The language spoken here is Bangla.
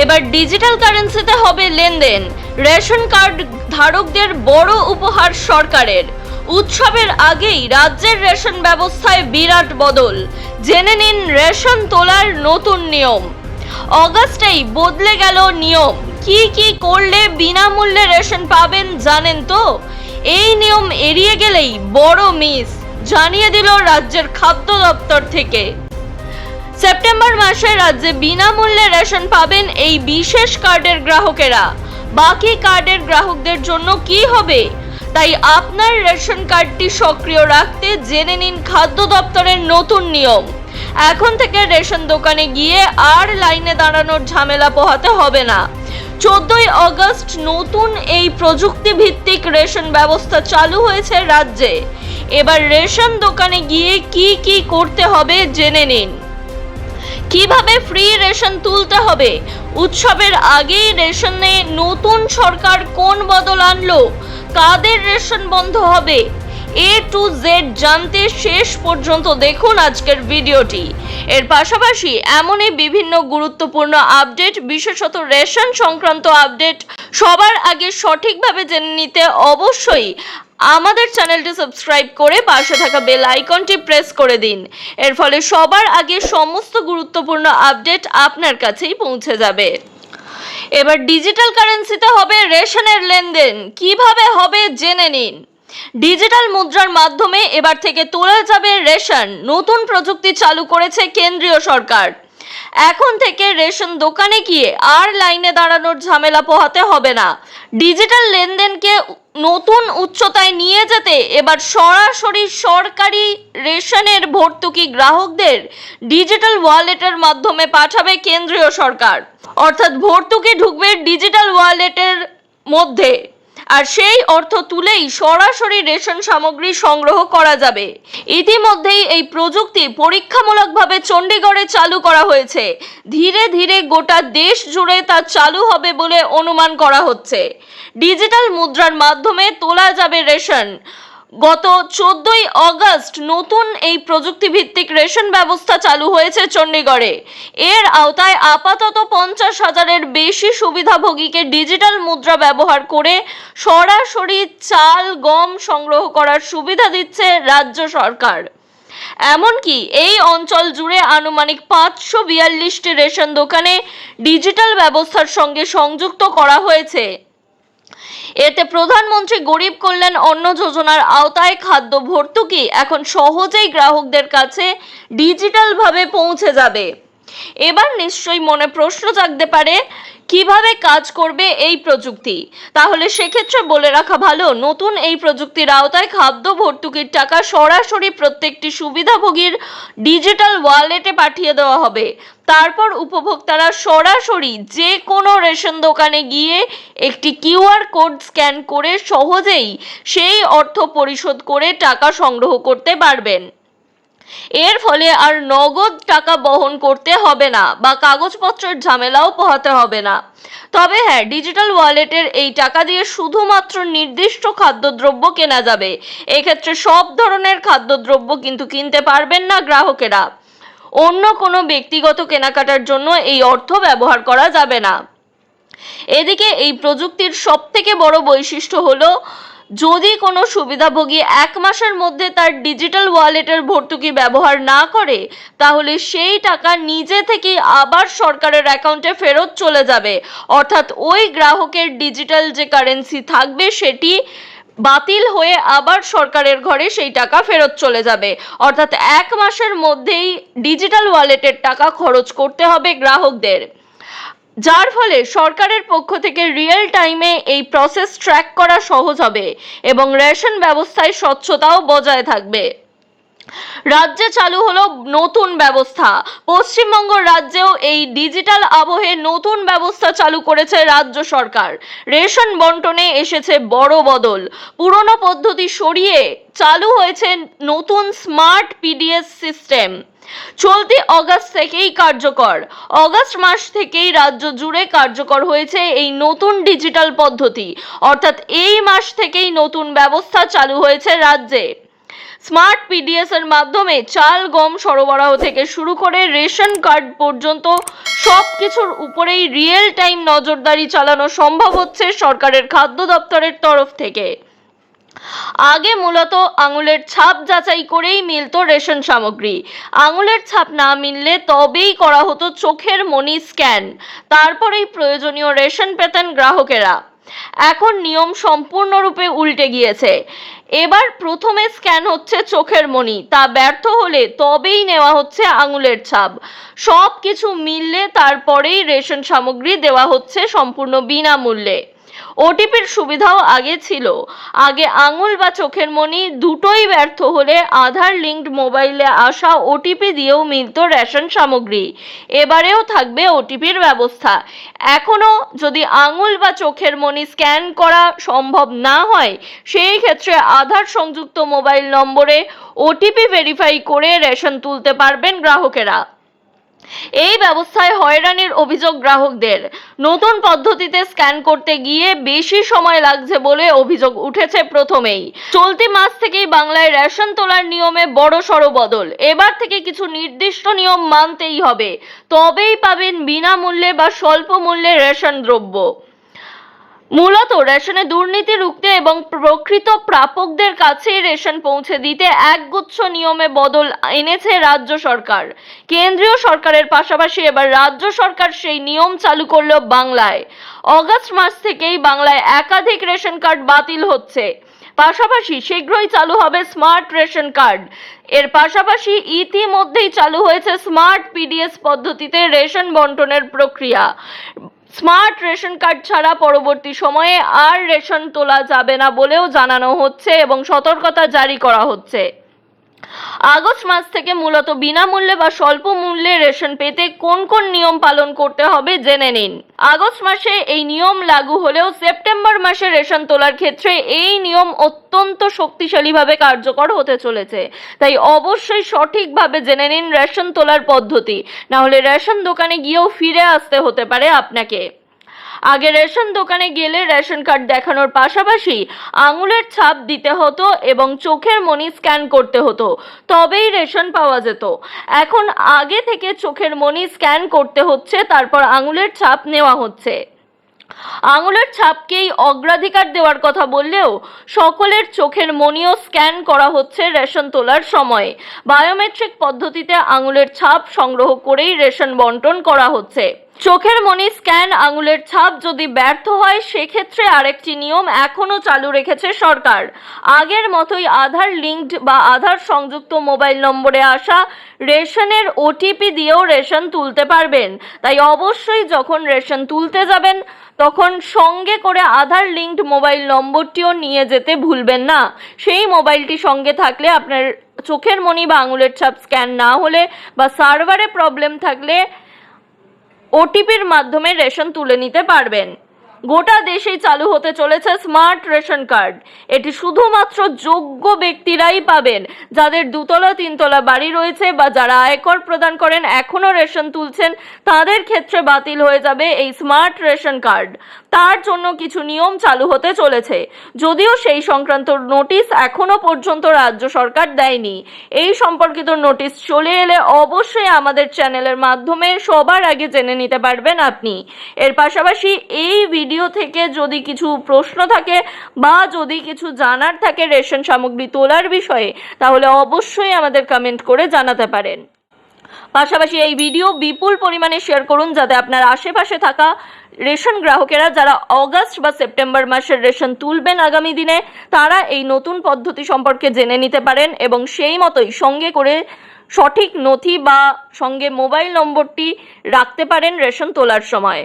এবার ডিজিটাল কারেন্সিতে হবে লেনদেন। রেশন কার্ড ধারকদের বড় উপহার সরকারের। উৎসবের আগেই রাজ্যের রেশন ব্যবস্থায় বিরাট বদল। জেনে নিন রেশন তোলার নতুন নিয়ম। অগাস্টেই বদলে গেল নিয়ম। কি কি করলে বিনামূল্যে রেশন পাবেন জানেন তো? এই নিয়ম এড়িয়ে গেলেই বড় মিস, জানিয়ে দিল রাজ্যের খাদ্য দপ্তর থেকে। সেপ্টেম্বর মাসে রাজ্যে বিনামূল্যে রেশন পাবেন এই বিশেষ কার্ডের গ্রাহকেরা। বাকি কার্ডের গ্রাহকদের জন্য কি হবে? তাই আপনার রেশন কার্ডটি সক্রিয় রাখতে জেনে নিন খাদ্য দপ্তরের নতুন নিয়ম। এখন থেকে রেশন দোকানে গিয়ে আর লাইনে দাঁড়ানোর ঝামেলা পোহাতে হবে না। 14ই আগস্ট নতুন এই প্রযুক্তি ভিত্তিক রেশন ব্যবস্থা চালু হয়েছে রাজ্যে। এবার রেশন দোকানে গিয়ে কি কি করতে হবে জেনে নিন। কিভাবে ফ্রি রেশন তুলতে হবে? উৎসবের আগেই রেশনে নতুন সরকার কোন বদল আনলো? কাদের রেশন বন্ধ হবে? A to Z জানতে শেষ পর্যন্ত দেখুন আজকের ভিডিওটি। এর পাশাপাশি এমনই বিভিন্ন গুরুত্বপূর্ণ আপডেট, বিশেষত রেশন সংক্রান্ত আপডেট সবার আগে সঠিকভাবে জেনে নিতে অবশ্যই আমাদের চ্যানেলটি সাবস্ক্রাইব করে পাশে থাকা বেল আইকনটি প্রেস করে দিন। এর ফলে সবার আগে সমস্ত গুরুত্বপূর্ণ আপডেট আপনার কাছেই পৌঁছে যাবে। এবার ডিজিটাল কারেন্সিতে হবে রেশনের লেনদেন। কিভাবে হবে জেনে নিন। ডিজিটাল মুদ্রার মাধ্যমে এবার থেকে তোলা যাবে রেশন। নতুন প্রযুক্তি চালু করেছে কেন্দ্রীয় সরকার। এখন থেকে রেশন দোকানে গিয়ে আর লাইনে দাঁড়ানোর ঝামেলা পোহাতে হবে না। ডিজিটাল লেনদেনকে নতুন উচ্চতায় নিয়ে যেতে এবার সরাসরি সরকারি রেশনের ভর্তুকি গ্রাহকদের ডিজিটাল ওয়ালেটের মাধ্যমে পাঠাবে কেন্দ্রীয় সরকার। অর্থাৎ ভর্তুকি ঢুকবে ডিজিটাল ওয়ালেটের মধ্যে, আর সেই অর্থ তুলেই সরাসরি রেশন সামগ্রী সংগ্রহ করা যাবে। ইতিমধ্যেই এই প্রযুক্তি পরীক্ষামূলকভাবে চণ্ডীগড়ে চালু করা হয়েছে। ধীরে ধীরে গোটা দেশ জুড়ে তা চালু হবে বলে অনুমান করা হচ্ছে। ডিজিটাল মুদ্রার মাধ্যমে তোলা যাবে রেশন। গত 14ই আগস্ট নতুন এই প্রযুক্তিভিত্তিক রেশন ব্যবস্থা চালু হয়েছে চণ্ডীগড়ে। এর আওতায় আপাতত 50,000-এর বেশি সুবিধাভোগীকে ডিজিটাল মুদ্রা ব্যবহার করে সরাসরি চাল গম সংগ্রহ করার সুবিধা দিচ্ছে রাজ্য সরকার। এমনকি এই অঞ্চল জুড়ে আনুমানিক 542টি রেশন দোকানে ডিজিটাল ব্যবস্থার সঙ্গে সংযুক্ত করা হয়েছে। এতে প্রধানমন্ত্রী গরিব কল্যাণ অন্ন যোজনার আওতায় খাদ্য ভর্তুকি এখন সহজেই গ্রাহকদের কাছে ডিজিটালভাবে পৌঁছে যাবে। এবার নিশ্চয়ই মনে প্রশ্ন জাগতে পারে, কিভাবে কাজ করবে এই প্রযুক্তি? তাহলে সেক্ষেত্রে বলে রাখা ভালো, নতুন এই প্রযুক্তির আওতায় খাদ্য ভর্তুকির টাকা সরাসরি প্রত্যেকটি সুবিধাভোগীর ডিজিটাল ওয়ালেটে পাঠিয়ে দেওয়া হবে। তারপর উপভোক্তারা সরাসরি যে কোনো রেশন দোকানে গিয়ে একটি কিউআর কোড স্ক্যান করে সহজেই সেই অর্থ পরিশোধ করে টাকা সংগ্রহ করতে পারবেন। এর ফলে আর নগদ টাকা বহন করতে হবে না বা কাগজপত্রের ঝামেলাও পোহাতে হবে না। তবে হ্যাঁ, ডিজিটাল ওয়ালেটের এই টাকা দিয়ে শুধুমাত্র নির্দিষ্ট খাদ্যদ্রব্য কেনা যাবে। এক্ষেত্রে সব ধরনের খাদ্যদ্রব্য কিন্তু কিনতে পারবেন না গ্রাহকেরা। অন্য কোনো ব্যক্তিগত কেনাকাটার জন্য এই অর্থ ব্যবহার করা যাবে না। এদিকে এই প্রযুক্তির সবথেকে বড় বৈশিষ্ট্য হলো, যদি কোনো সুবিধাভোগী 1 মাসের মধ্যে তার ডিজিটাল ওয়ালেটের ভর্তুকি ব্যবহার না করে, তাহলে সেই টাকা নিজে থেকেই আবার সরকারের অ্যাকাউন্টে ফেরত চলে যাবে। অর্থাৎ ওই গ্রাহকের ডিজিটাল যে কারেন্সি থাকবে সেটি বাতিল হয়ে আবার সরকারের ঘরে সেই টাকা ফেরত চলে যাবে। অর্থাৎ 1 মাসের মধ্যেই ডিজিটাল ওয়ালেটের টাকা খরচ করতে হবে গ্রাহকদের, যার ফলে সরকারের পক্ষ থেকে রিয়েল টাইমে এই প্রসেস ট্র্যাক করা সহজ হবে এবং রেশন ব্যবস্থায় স্বচ্ছতাও বজায় থাকবে। রাজ্যে চালু হলো নতুন ব্যবস্থা। পশ্চিমবঙ্গ রাজ্যেও এই ডিজিটাল আবহে নতুন ব্যবস্থা চালু করেছে রাজ্য সরকার। রেশন বন্টনে এসেছে বড় বদল। পুরনো পদ্ধতি সরিয়ে চালু হয়েছে নতুন স্মার্ট পিডিএস সিস্টেম। চলতি অগাস্ট থেকেই কার্যকর। অগাস্ট মাস থেকেই রাজ্য জুড়ে কার্যকর হয়েছে এই নতুন ডিজিটাল পদ্ধতি। অর্থাৎ এই মাস থেকেই নতুন ব্যবস্থা চালু হয়েছে রাজ্যে। স্মার্ট পিডিএস এর মাধ্যমে চাল গম সরবরাহ থেকে শুরু করে রেশন কার্ড পর্যন্ত সবকিছুর উপরেই রিয়েল টাইম নজরদারি চালানো সম্ভব হচ্ছে সরকারের খাদ্য দপ্তরের তরফ থেকে। আগে মূলত আঙুলের ছাপ যাচাই করেই মিলত রেশন সামগ্রী। আঙুলের ছাপ না মিললে তবেই করা হতো চোখের মনি স্ক্যান, তারপরেই প্রয়োজনীয় রেশন পেতেন গ্রাহকেরা। এখন নিয়ম সম্পূর্ণরূপে উল্টে গিয়েছে। এবার প্রথমে স্ক্যান হচ্ছে চোখের মনি, তা ব্যর্থ হলে তবেই নেওয়া হচ্ছে আঙুলের ছাপ। সব কিছু মিললে তারপরেই রেশন সামগ্রী দেওয়া হচ্ছে সম্পূর্ণ বিনামূল্যে। ওটিপির সুবিধাও আগে ছিল। আগে আঙুল বা চোখের মনি দুটোই ব্যর্থ হলে আধার লিঙ্কড মোবাইলে আসা ওটিপি দিয়েও মিলত রেশন সামগ্রী। এবারেও থাকবে ওটিপির ব্যবস্থা। এখনো যদি আঙুল বা চোখের মনি স্ক্যান করা সম্ভব না হয়, সেই ক্ষেত্রে আধার সংযুক্ত মোবাইল নম্বরে ওটিপি ভেরিফাই করে রেশন তুলতে পারবেন গ্রাহকেরা। এই ব্যবস্থায় হয়রানির অভিযোগ গ্রাহকদের। নতুন পদ্ধতিতে স্ক্যান করতে গিয়ে বেশি সময় লাগছে বলে অভিযোগ উঠেছে প্রথমেই। চলতি মাস থেকেই বাংলায় রেশন তোলার নিয়মে বড়সড় বদল। এবার থেকে কিছু নির্দিষ্ট নিয়ম মানতেই হবে, তবেই পাবেন বিনামূল্যে বা স্বল্প মূল্যে রেশন দ্রব্য। মূলত রেশনে দুর্নীতি রুখতে এবং প্রকৃত প্রাপকদের কাছেই রেশন পৌঁছে দিতে একগুচ্ছ নিয়মে বদল এনেছে রাজ্য সরকার। কেন্দ্রীয় সরকারের পাশাপাশি এবার রাজ্য সরকার সেই নিয়ম চালু করল বাংলায়। অগাস্ট মাস থেকেই বাংলায় একাধিক রেশন কার্ড বাতিল হচ্ছে। পাশাপাশি শীঘ্রই চালু হবে স্মার্ট রেশন কার্ড। এর পাশাপাশি ইতিমধ্যেই চালু হয়েছে স্মার্ট পিডিএস পদ্ধতিতে রেশন বন্টনের প্রক্রিয়া। স্মার্ট রেশন কার্ড ছাড়া পরবর্তী সময়ে আর রেশন তোলা যাবে না বলেও জানানো হচ্ছে এবং সতর্কতা জারি করা হচ্ছে। আগস্ট মাস থেকে মূলত বিনামূল্যে বা স্বল্প মূল্যে রেশন পেতে কোন কোন নিয়ম পালন করতে হবে জেনে নিন। আগস্ট মাসে এই নিয়ম লাগু হলেও সেপ্টেম্বর মাসে রেশন তোলার ক্ষেত্রে এই নিয়ম অত্যন্ত শক্তিশালীভাবে কার্যকর হতে চলেছে। তাই অবশ্যই সঠিকভাবে জেনে নিন রেশন তোলার পদ্ধতি, না হলে রেশন দোকানে গিয়েও ফিরে আসতে হতে পারে আপনাকে। আগে রেশন দোকানে গেলে রেশন কার্ড দেখানোর পাশাপাশি আঙুলের ছাপ দিতে হতো এবং চোখের মনি স্ক্যান করতে হতো, তবেই রেশন পাওয়া যেত। এখন আগে থেকে চোখের মনি স্ক্যান করতে হচ্ছে, তারপর আঙুলের ছাপ নেওয়া হচ্ছে। আঙুলের ছাপকেই অগ্রাধিকার দেওয়ার কথা বললেও সকলের চোখের মনিও স্ক্যান করা হচ্ছে রেশন তোলার সময়। বায়োমেট্রিক পদ্ধতিতে আঙুলের ছাপ সংগ্রহ করেই রেশন বন্টন করা হচ্ছে। চোখের মনি স্ক্যান আঙুলের ছাপ যদি ব্যর্থ হয়, সেক্ষেত্রে আরেকটি নিয়ম এখনো চালু রেখেছে সরকার। আগের মতোই আধার লিঙ্কড বা আধার সংযুক্ত মোবাইল নম্বরে আসা রেশনের ওটিপি দিয়েও রেশন তুলতে পারবেন। তাই অবশ্যই যখন রেশন তুলতে যাবেন তখন সঙ্গে করে আধার লিঙ্কড মোবাইল নম্বরটিও নিয়ে যেতে ভুলবেন না। সেই মোবাইলটি সঙ্গে থাকলে আপনার চোখের মনি বা আঙুলের ছাপ স্ক্যান না হলে বা সার্ভারে প্রবলেম থাকলে ওটিপির মাধ্যমে রেশন তুলে নিতে পারবেন। গোটা দেশেই চালু হতে চলেছে স্মার্ট রেশন কার্ড। এটি শুধুমাত্র যোগ্য ব্যক্তিরাই পাবেন। যাদের দুতলা তিনতলা বাড়ি রয়েছে বা যারা আয়কর প্রদান করেন এখনো রেশন তুলছেন, তাদের ক্ষেত্রে বাতিল হয়ে যাবে এই স্মার্ট রেশন কার্ড। তার জন্য কিছু নিয়ম চালু হতে চলেছে, যদিও সেই সংক্রান্ত নোটিশ এখনো পর্যন্ত রাজ্য সরকার দেয়নি। এই সম্পর্কিত নোটিশ চলে এলে অবশ্যই আমাদের চ্যানেলের মাধ্যমে সবার আগে জেনে নিতে পারবেন আপনি। এর পাশাপাশি এই ভিডিও থেকে যদি কিছু প্রশ্ন থাকে বা যদি কিছু জানার থাকে রেশন সামগ্রী তোলার বিষয়ে, তাহলে অবশ্যই আমাদের কমেন্ট করে জানাতে পারেন। পাশাপাশি এই ভিডিও বিপুল পরিমাণে শেয়ার করুন, যাতে আপনার আশেপাশে থাকা রেশন গ্রাহকেরা যারা অগাস্ট বা সেপ্টেম্বর মাসের রেশন তুলবেন আগামী দিনে, তারা এই নতুন পদ্ধতি সম্পর্কে জেনে নিতে পারেন এবং সেই মতোই সঙ্গে করে সঠিক নথি বা সঙ্গে মোবাইল নম্বরটি রাখতে পারেন রেশন তোলার সময়।